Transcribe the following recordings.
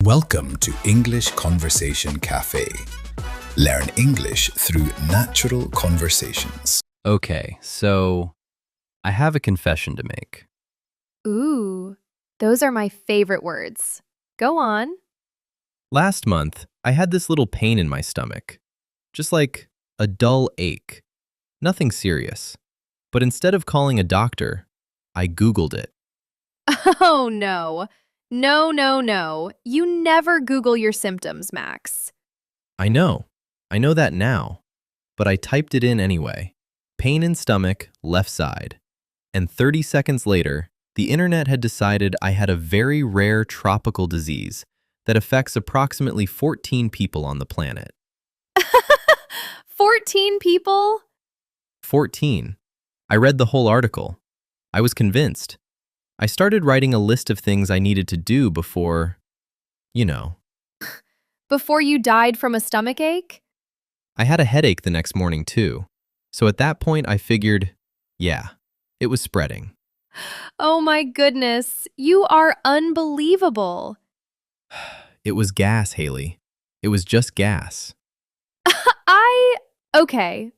Welcome to English Conversation Café. Learn English through natural conversations. Okay, so I have a confession to make. Ooh, those are my favorite words. Go on. Last month, I had this little pain in my stomach. Just like a dull ache. Nothing serious. But instead of calling a doctor, I Googled it. Oh, no. No. You never Google your symptoms, Max. I know that now. But I typed it in anyway. Pain in stomach, left side. And 30 seconds later, the internet had decided I had a very rare tropical disease that affects approximately 14 people on the planet. 14 people? 14. I read the whole article. I was convinced. I started writing a list of things I needed to do before, Before you died from a stomach ache? I had a headache the next morning too. So at that point I figured, yeah, it was spreading. Oh my goodness, you are unbelievable. It was gas, Haley. It was just gas. Okay.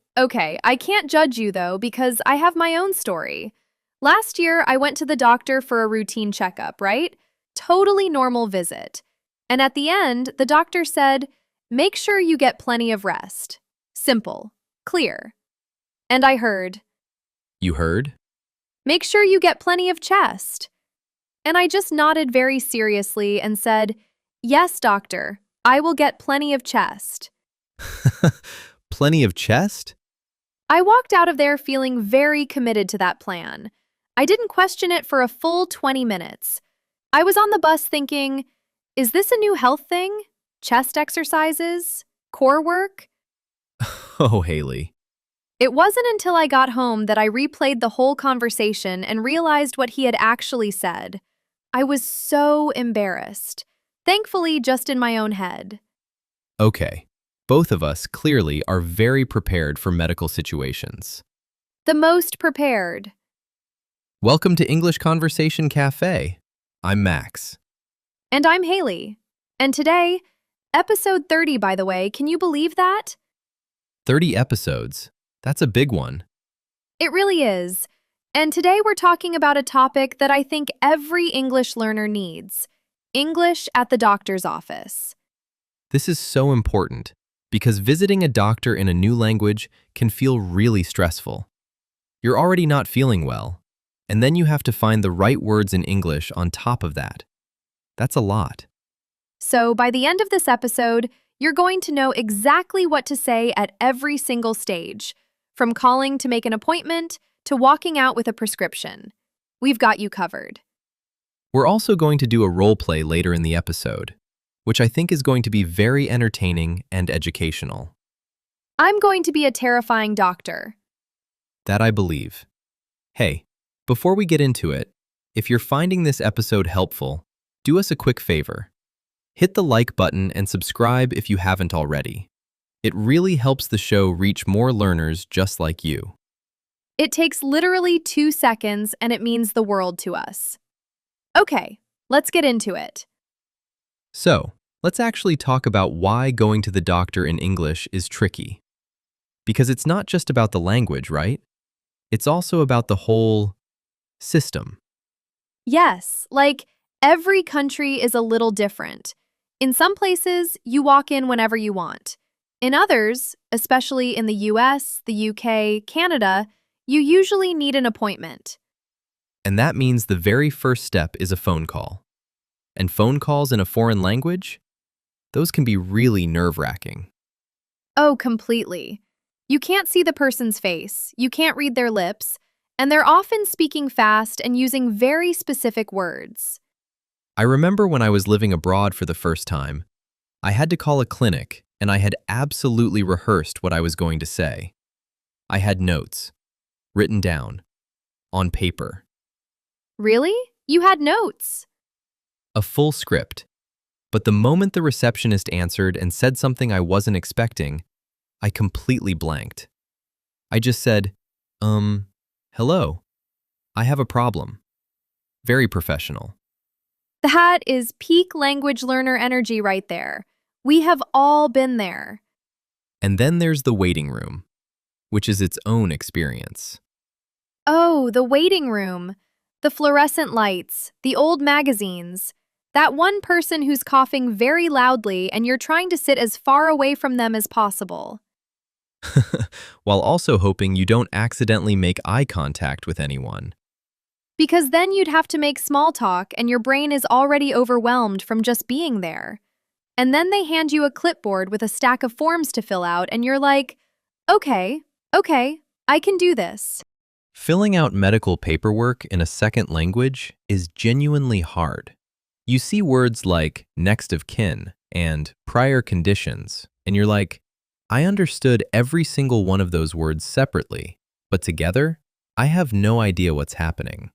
I can't judge you though because I have my own story. Last year, I went to the doctor for a routine checkup, right? Totally normal visit. And at the end, the doctor said, make sure you get plenty of rest. Simple. Clear. And I heard, You heard? make sure you get plenty of chest. And I just nodded very seriously and said, yes, doctor, I will get plenty of chest. Plenty of chest? I walked out of there feeling very committed to that plan. I didn't question it for a full 20 minutes. I was on the bus thinking, is this a new health thing? Chest exercises? Core work? Oh, Haley. It wasn't until I got home that I replayed the whole conversation and realized what he had actually said. I was so embarrassed. Thankfully, just in my own head. Okay. Both of us clearly are very prepared for medical situations. The most prepared. Welcome to English Conversation Café. I'm Max. And I'm Haley. And today, episode 30, by the way, can you believe that? 30 episodes. That's a big one. It really is. And today we're talking about a topic that I think every English learner needs. English at the doctor's office. This is so important because visiting a doctor in a new language can feel really stressful. You're already not feeling well, and then you have to find the right words in English on top of that. That's a lot. So by the end of this episode, you're going to know exactly what to say at every single stage, from calling to make an appointment to walking out with a prescription. We've got you covered. We're also going to do a role play later in the episode, which I think is going to be very entertaining and educational. I'm going to be a terrifying doctor. That I believe. Hey, before we get into it, if you're finding this episode helpful, do us a quick favor. Hit the like button and subscribe if you haven't already. It really helps the show reach more learners just like you. It takes literally 2 seconds and it means the world to us. Okay, let's get into it. So, let's actually talk about why going to the doctor in English is tricky. Because it's not just about the language, right? It's also about the whole system. Yes, like every country is a little different. In some places, you walk in whenever you want. In others, especially in the US, the UK, Canada, you usually need an appointment. And that means the very first step is a phone call. And phone calls in a foreign language? Those can be really nerve-wracking. Oh, completely. You can't see the person's face, you can't read their lips, and they're often speaking fast and using very specific words. I remember when I was living abroad for the first time, I had to call a clinic and I had absolutely rehearsed what I was going to say. I had notes, written down, on paper. Really? You had notes? A full script. But the moment the receptionist answered and said something I wasn't expecting, I completely blanked. I just said, hello. I have a problem. Very professional. That is peak language learner energy right there. We have all been there. And then there's the waiting room, which is its own experience. Oh, the waiting room. The fluorescent lights, the old magazines. That one person who's coughing very loudly and you're trying to sit as far away from them as possible. While also hoping you don't accidentally make eye contact with anyone. Because then you'd have to make small talk and your brain is already overwhelmed from just being there. And then they hand you a clipboard with a stack of forms to fill out and you're like, okay, I can do this. Filling out medical paperwork in a second language is genuinely hard. You see words like next of kin and prior conditions, and you're like, I understood every single one of those words separately, but together, I have no idea what's happening.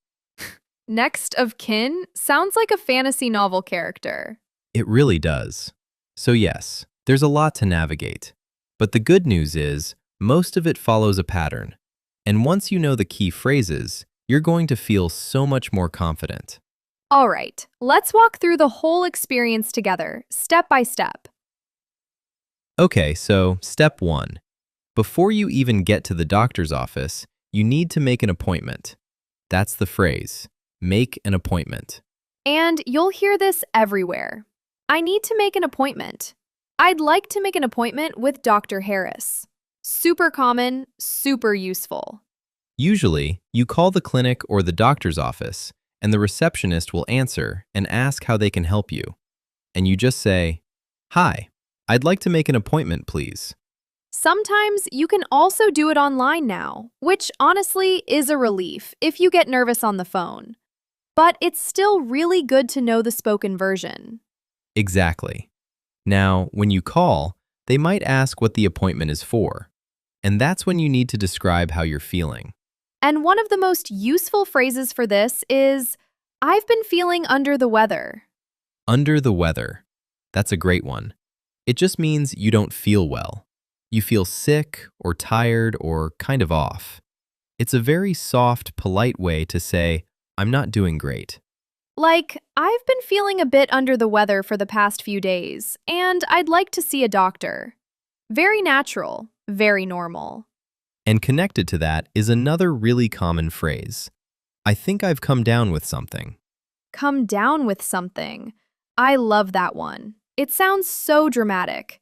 Next of kin sounds like a fantasy novel character. It really does. So yes, there's a lot to navigate. But the good news is, most of it follows a pattern. And once you know the key phrases, you're going to feel so much more confident. All right, let's walk through the whole experience together, step by step. Okay, so step 1. Before you even get to the doctor's office, you need to make an appointment. That's the phrase, make an appointment. And you'll hear this everywhere. I need to make an appointment. I'd like to make an appointment with Dr. Harris. Super common, super useful. Usually, you call the clinic or the doctor's office, and the receptionist will answer and ask how they can help you. And you just say, "Hi, I'd like to make an appointment, please." Sometimes you can also do it online now, which honestly is a relief if you get nervous on the phone. But it's still really good to know the spoken version. Exactly. Now, when you call, they might ask what the appointment is for. And that's when you need to describe how you're feeling. And one of the most useful phrases for this is, I've been feeling under the weather. Under the weather. That's a great one. It just means you don't feel well. You feel sick or tired or kind of off. It's a very soft, polite way to say, I'm not doing great. Like, I've been feeling a bit under the weather for the past few days, and I'd like to see a doctor. Very natural, very normal. And connected to that is another really common phrase. I think I've come down with something. Come down with something. I love that one. It sounds so dramatic.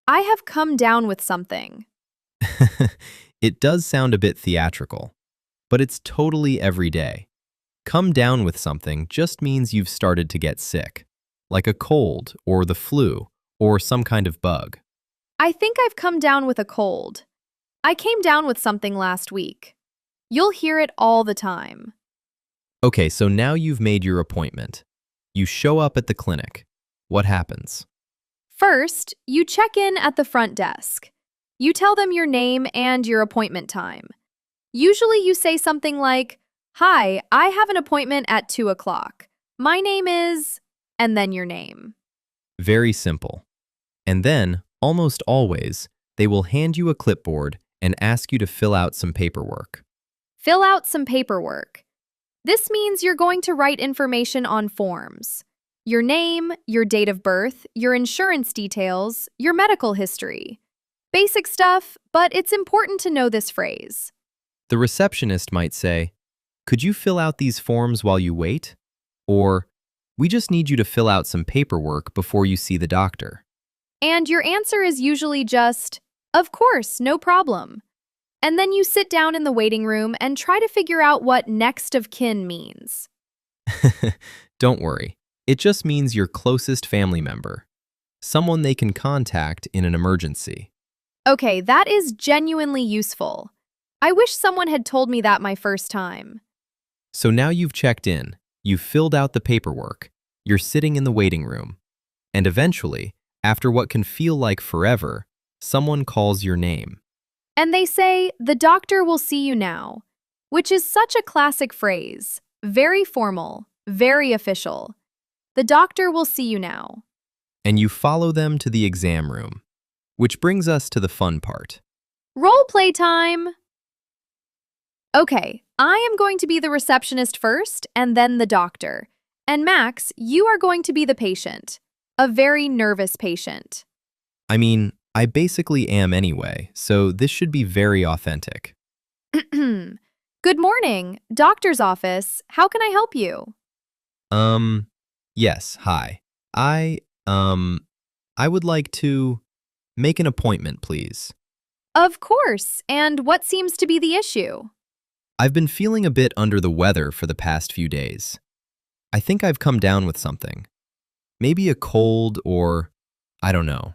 I have come down with something. It does sound a bit theatrical, but it's totally everyday. Come down with something just means you've started to get sick, like a cold or the flu or some kind of bug. I think I've come down with a cold. I came down with something last week. You'll hear it all the time. Okay, so now you've made your appointment. You show up at the clinic. What happens? First, you check in at the front desk. You tell them your name and your appointment time. Usually you say something like, Hi, I have an appointment at 2 o'clock. My name is, and then your name. Very simple. And then, almost always, they will hand you a clipboard and ask you to fill out some paperwork. Fill out some paperwork. This means you're going to write information on forms. Your name, your date of birth, your insurance details, your medical history. Basic stuff, but it's important to know this phrase. The receptionist might say, Could you fill out these forms while you wait? Or, we just need you to fill out some paperwork before you see the doctor. And your answer is usually just, Of course, no problem. And then you sit down in the waiting room and try to figure out what next of kin means. Don't worry. It just means your closest family member. Someone they can contact in an emergency. Okay, that is genuinely useful. I wish someone had told me that my first time. So now you've checked in, you've filled out the paperwork, you're sitting in the waiting room. And eventually, after what can feel like forever, someone calls your name. And they say, the doctor will see you now, which is such a classic phrase. Very formal, very official. The doctor will see you now. And you follow them to the exam room. Which brings us to the fun part. Role play time! Okay, I am going to be the receptionist first and then the doctor. And Max, you are going to be the patient. A very nervous patient. I mean, I basically am anyway, so this should be very authentic. Good morning, doctor's office. How can I help you? Um, yes, hi. I would like to make an appointment, please. Of course. And what seems to be the issue? I've been feeling a bit under the weather for the past few days. I think I've come down with something. Maybe a cold or, I don't know.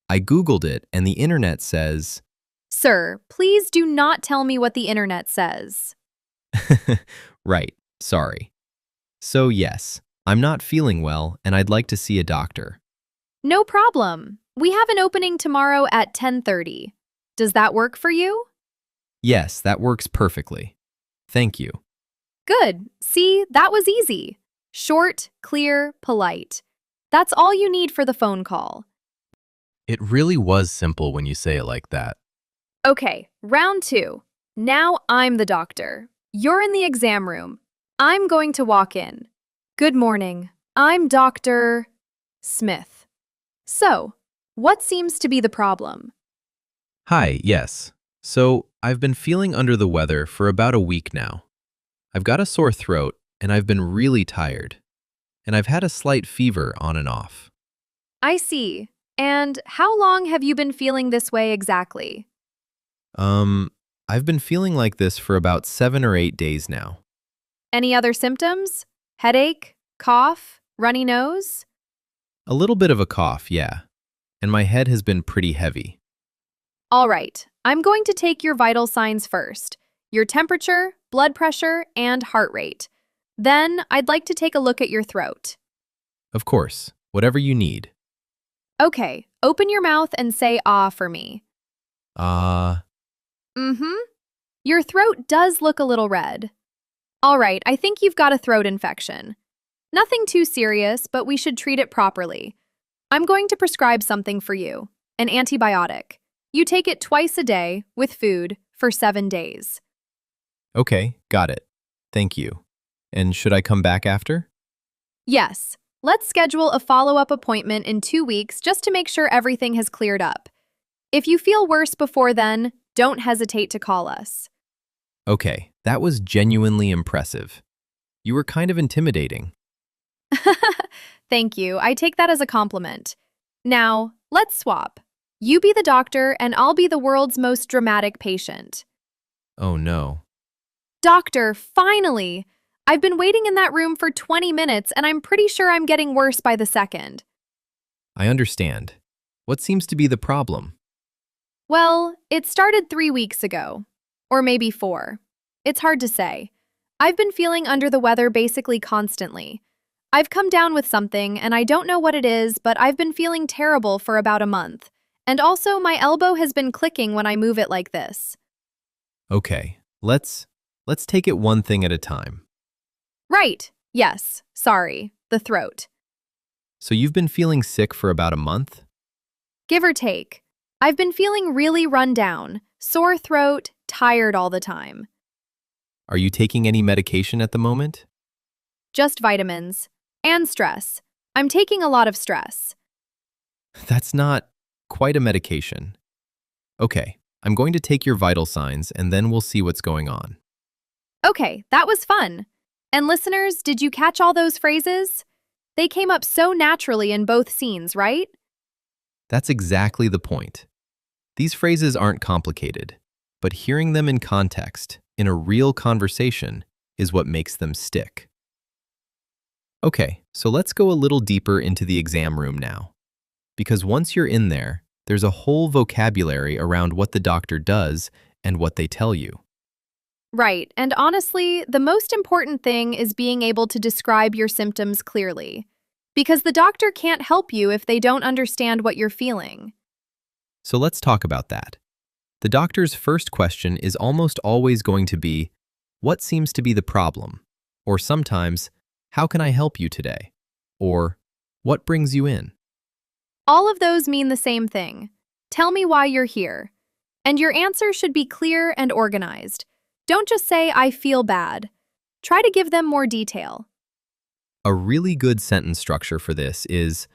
I Googled it and the internet says, Sir, please do not tell me what the internet says. right, sorry. So yes, I'm not feeling well and I'd like to see a doctor. No problem. We have an opening tomorrow at 10:30. Does that work for you? Yes, that works perfectly. Thank you. Good. See, that was easy. Short, clear, polite. That's all you need for the phone call. It really was simple when you say it like that. Okay, round 2. Now I'm the doctor. You're in the exam room. I'm going to walk in. Good morning. I'm Dr. Smith. So, what seems to be the problem? Hi, yes. So, I've been feeling under the weather for about a week now. I've got a sore throat and I've been really tired. And I've had a slight fever on and off. I see. And how long have you been feeling this way exactly? I've been feeling like this for about 7 or 8 days now. Any other symptoms? Headache? Cough? Runny nose? A little bit of a cough, yeah. And my head has been pretty heavy. All right, I'm going to take your vital signs first. Your temperature, blood pressure, and heart rate. Then, I'd like to take a look at your throat. Of course, whatever you need. Okay, open your mouth and say ah for me. Ah, Mm-hmm. Your throat does look a little red. All right, I think you've got a throat infection. Nothing too serious, but we should treat it properly. I'm going to prescribe something for you, an antibiotic. You take it twice a day with food for 7 days. okay, got it. Thank you. And should I come back after? Yes, let's schedule a follow-up appointment in 2 weeks just to make sure everything has cleared up. If you feel worse before then, don't hesitate to call us. Okay, that was genuinely impressive. You were kind of intimidating. Thank you. I take that as a compliment. Now, let's swap. You be the doctor and I'll be the world's most dramatic patient. Oh no. Doctor, finally! I've been waiting in that room for 20 minutes and I'm pretty sure I'm getting worse by the second. I understand. What seems to be the problem? Well, it started 3 weeks ago. Or maybe 4. It's hard to say. I've been feeling under the weather basically constantly. I've come down with something and I don't know what it is, but I've been feeling terrible for about a month. And also, my elbow has been clicking when I move it like this. Okay, let's take it one thing at a time. Right. Yes. Sorry. The throat. So you've been feeling sick for about a month? Give or take. I've been feeling really run down, sore throat, tired all the time. Are you taking any medication at the moment? Just vitamins. And stress. I'm taking a lot of stress. That's not quite a medication. Okay, I'm going to take your vital signs and then we'll see what's going on. Okay, that was fun. And listeners, did you catch all those phrases? They came up so naturally in both scenes, right? That's exactly the point. These phrases aren't complicated, but hearing them in context, in a real conversation, is what makes them stick. Okay, so let's go a little deeper into the exam room now. Because once you're in there, there's a whole vocabulary around what the doctor does and what they tell you. Right, and honestly, the most important thing is being able to describe your symptoms clearly. Because the doctor can't help you if they don't understand what you're feeling. So let's talk about that. The doctor's first question is almost always going to be, what seems to be the problem? Or sometimes, how can I help you today? Or, what brings you in? All of those mean the same thing. Tell me why you're here. And your answer should be clear and organized. Don't just say, I feel bad. Try to give them more detail. A really good sentence structure for this is,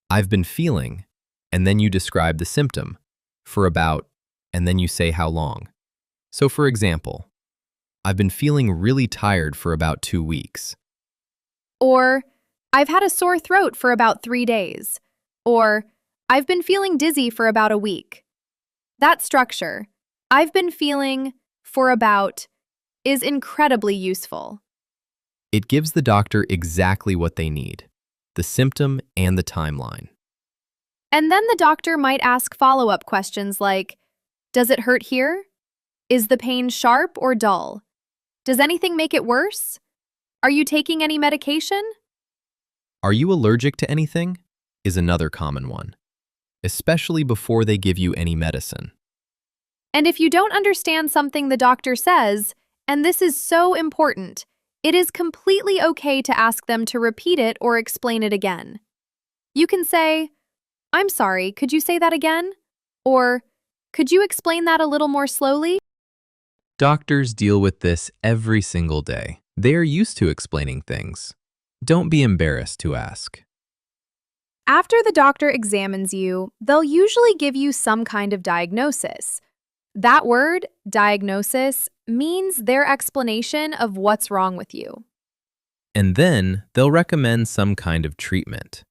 I've been feeling, and then you describe the symptom, for about, and then you say how long. So for example, I've been feeling really tired for about 2 weeks. Or, I've had a sore throat for about 3 days. Or, I've been feeling dizzy for about a week. That structure, I've been feeling for about, is incredibly useful. It gives the doctor exactly what they need, the symptom and the timeline. And then the doctor might ask follow-up questions like, does it hurt here? Is the pain sharp or dull? Does anything make it worse? Are you taking any medication? Are you allergic to anything? Is another common one, especially before they give you any medicine. And if you don't understand something the doctor says, and this is so important, it is completely okay to ask them to repeat it or explain it again. You can say, I'm sorry, could you say that again? Or, could you explain that a little more slowly? Doctors deal with this every single day. They are used to explaining things. Don't be embarrassed to ask. After the doctor examines you, they'll usually give you some kind of diagnosis. That word, diagnosis, means their explanation of what's wrong with you. And then they'll recommend some kind of treatment.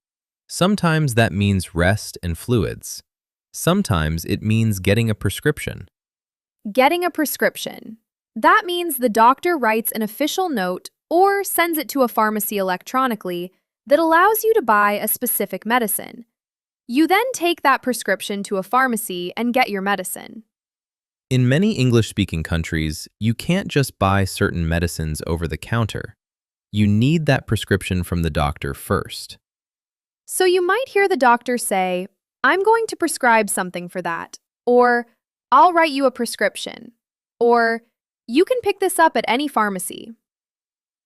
Sometimes that means rest and fluids. Sometimes it means getting a prescription. Getting a prescription. That means the doctor writes an official note or sends it to a pharmacy electronically that allows you to buy a specific medicine. You then take that prescription to a pharmacy and get your medicine. In many English-speaking countries, you can't just buy certain medicines over the counter. You need that prescription from the doctor first. So you might hear the doctor say, I'm going to prescribe something for that, or I'll write you a prescription, or you can pick this up at any pharmacy.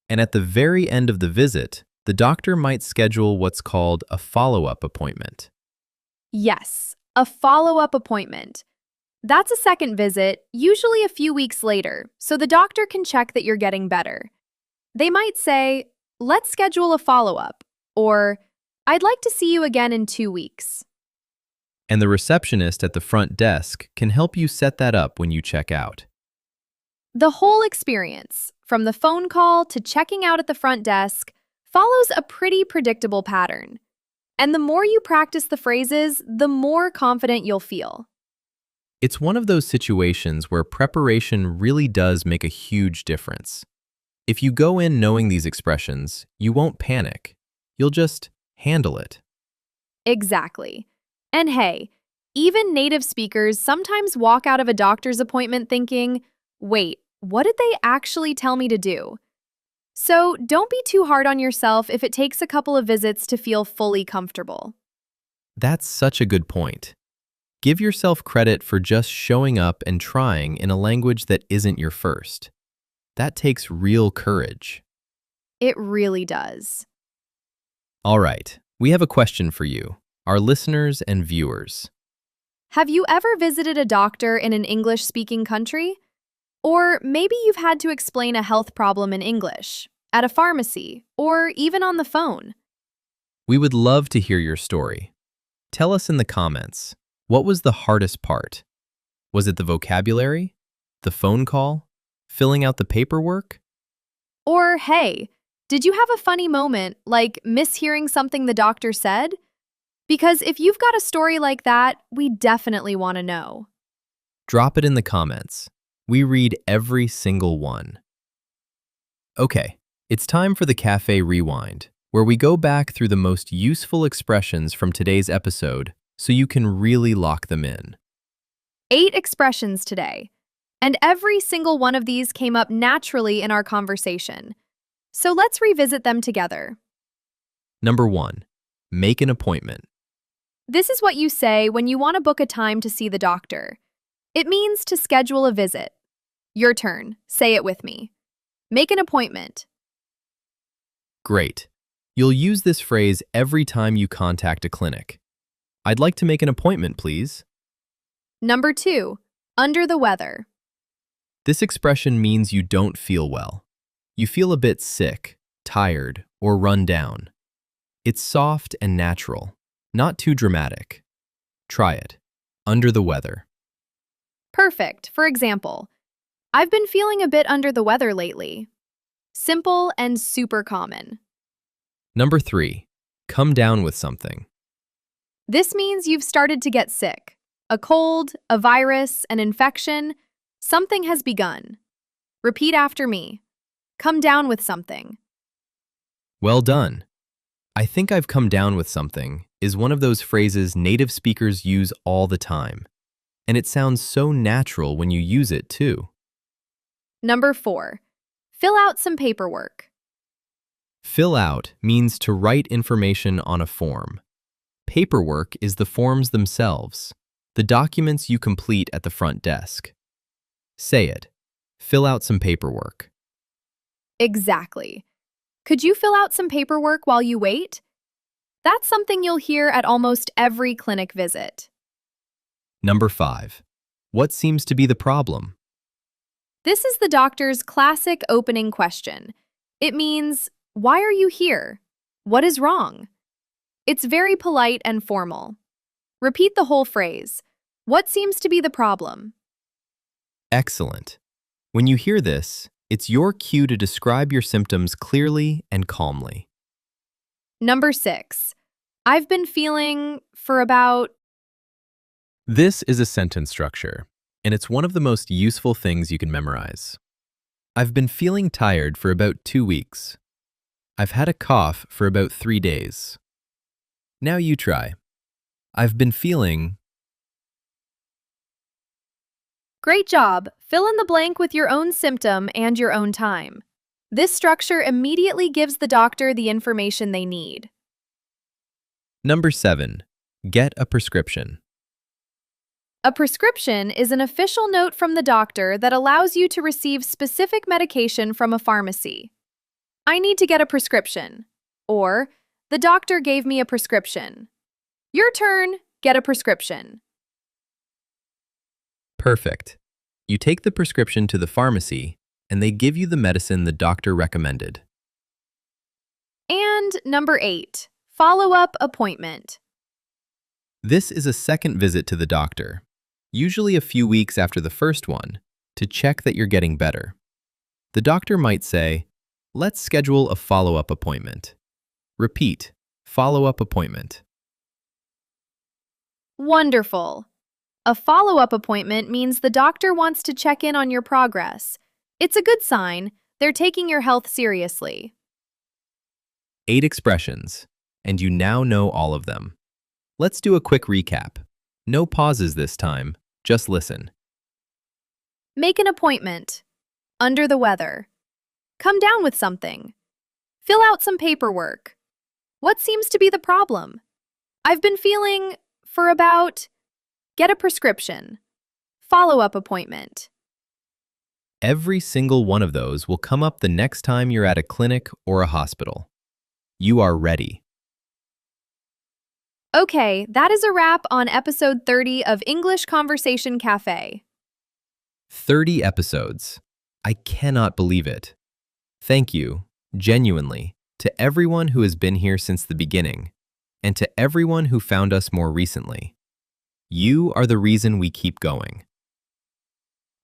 And at the very end of the visit, the doctor might schedule what's called a follow-up appointment. Yes, a follow-up appointment. That's a second visit, usually a few weeks later, so the doctor can check that you're getting better. They might say, let's schedule a follow-up, or I'd like to see you again in 2 weeks. And the receptionist at the front desk can help you set that up when you check out. The whole experience, from the phone call to checking out at the front desk, follows a pretty predictable pattern. And the more you practice the phrases, the more confident you'll feel. It's one of those situations where preparation really does make a huge difference. If you go in knowing these expressions, you won't panic. You'll just handle it. Exactly. And hey, even native speakers sometimes walk out of a doctor's appointment thinking, wait, what did they actually tell me to do? So don't be too hard on yourself if it takes a couple of visits to feel fully comfortable. That's such a good point. Give yourself credit for just showing up and trying in a language that isn't your first. That takes real courage. It really does. All right, we have a question for you, our listeners and viewers. Have you ever visited a doctor in an English-speaking country? Or maybe you've had to explain a health problem in English, at a pharmacy, or even on the phone. We would love to hear your story. Tell us in the comments, what was the hardest part? Was it the vocabulary? The phone call? Filling out the paperwork? Or, hey, did you have a funny moment, like mishearing something the doctor said? Because if you've got a story like that, we definitely want to know. Drop it in the comments. We read every single one. Okay, it's time for the Cafe Rewind, where we go back through the most useful expressions from today's episode so you can really lock them in. 8 expressions today, and every single one of these came up naturally in our conversation. So let's revisit them together. Number 1, make an appointment. This is what you say when you want to book a time to see the doctor. It means to schedule a visit. Your turn. Say it with me. Make an appointment. Great. You'll use this phrase every time you contact a clinic. I'd like to make an appointment, please. Number 2, under the weather. This expression means you don't feel well. You feel a bit sick, tired, or run down. It's soft and natural, not too dramatic. Try it. Under the weather. Perfect. For example, I've been feeling a bit under the weather lately. Simple and super common. Number 3. Come down with something. This means you've started to get sick. A cold, a virus, an infection. Something has begun. Repeat after me. Come down with something. Well done. I think I've come down with something is one of those phrases native speakers use all the time. And it sounds so natural when you use it too. Number 4. Fill out some paperwork. Fill out means to write information on a form. Paperwork is the forms themselves, the documents you complete at the front desk. Say it. Fill out some paperwork. Exactly. Could you fill out some paperwork while you wait? That's something you'll hear at almost every clinic visit. Number 5. What seems to be the problem? This is the doctor's classic opening question. It means, why are you here? What is wrong? It's very polite and formal. Repeat the whole phrase. What seems to be the problem? Excellent. When you hear this, it's your cue to describe your symptoms clearly and calmly. Number 6. I've been feeling for about... This is a sentence structure, and it's one of the most useful things you can memorize. I've been feeling tired for about 2 weeks. I've had a cough for about 3 days. Now you try. I've been feeling... Great job! Fill in the blank with your own symptom and your own time. This structure immediately gives the doctor the information they need. Number 7. Get a prescription. A prescription is an official note from the doctor that allows you to receive specific medication from a pharmacy. I need to get a prescription. Or, the doctor gave me a prescription. Your turn, get a prescription. Perfect. You take the prescription to the pharmacy, and they give you the medicine the doctor recommended. And number 8, follow-up appointment. This is a second visit to the doctor, usually a few weeks after the first one, to check that you're getting better. The doctor might say, let's schedule a follow-up appointment. Repeat, follow-up appointment. Wonderful. A follow-up appointment means the doctor wants to check in on your progress. It's a good sign. They're taking your health seriously. 8 expressions, and you now know all of them. Let's do a quick recap. No pauses this time, just listen. Make an appointment. Under the weather. Come down with something. Fill out some paperwork. What seems to be the problem? I've been feeling for about... Get a prescription. Follow-up appointment. Every single one of those will come up the next time you're at a clinic or a hospital. You are ready. Okay, that is a wrap on episode 30 of English Conversation Café. 30 episodes. I cannot believe it. Thank you, genuinely, to everyone who has been here since the beginning, and to everyone who found us more recently. You are the reason we keep going.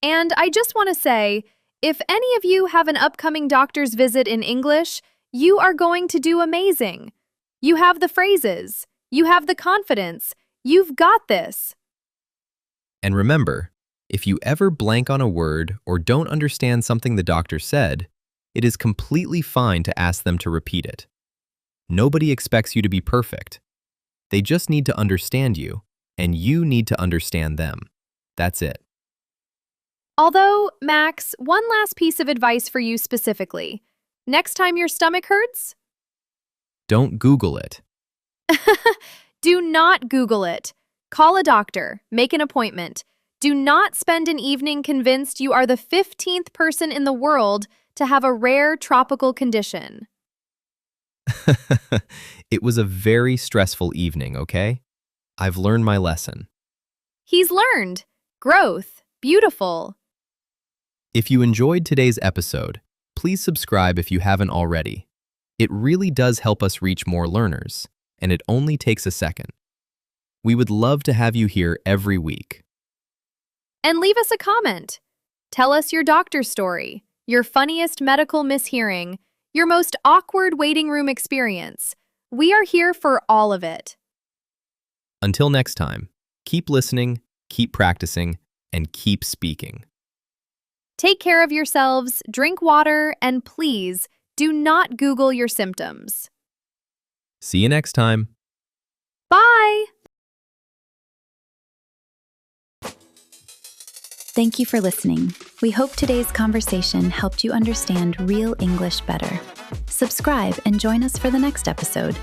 And I just want to say, if any of you have an upcoming doctor's visit in English, you are going to do amazing. You have the phrases. You have the confidence. You've got this. And remember, if you ever blank on a word or don't understand something the doctor said, it is completely fine to ask them to repeat it. Nobody expects you to be perfect. They just need to understand you, and you need to understand them. That's it. Although, Max, one last piece of advice for you specifically. Next time your stomach hurts, Don't Google it. do not Google it. Call a doctor. Make an appointment. Do not spend an evening convinced you are the 15th person in the world to have a rare tropical condition. It was a very stressful evening, okay? I've learned my lesson. He's learned. Growth. Beautiful. If you enjoyed today's episode, please subscribe if you haven't already. It really does help us reach more learners, and it only takes a second. We would love to have you here every week. And leave us a comment. Tell us your doctor story, your funniest medical mishearing, your most awkward waiting room experience. We are here for all of it. Until next time, keep listening, keep practicing, and keep speaking. Take care of yourselves, drink water, and please do not Google your symptoms. See you next time. Bye! Thank you for listening. We hope today's conversation helped you understand real English better. Subscribe and join us for the next episode.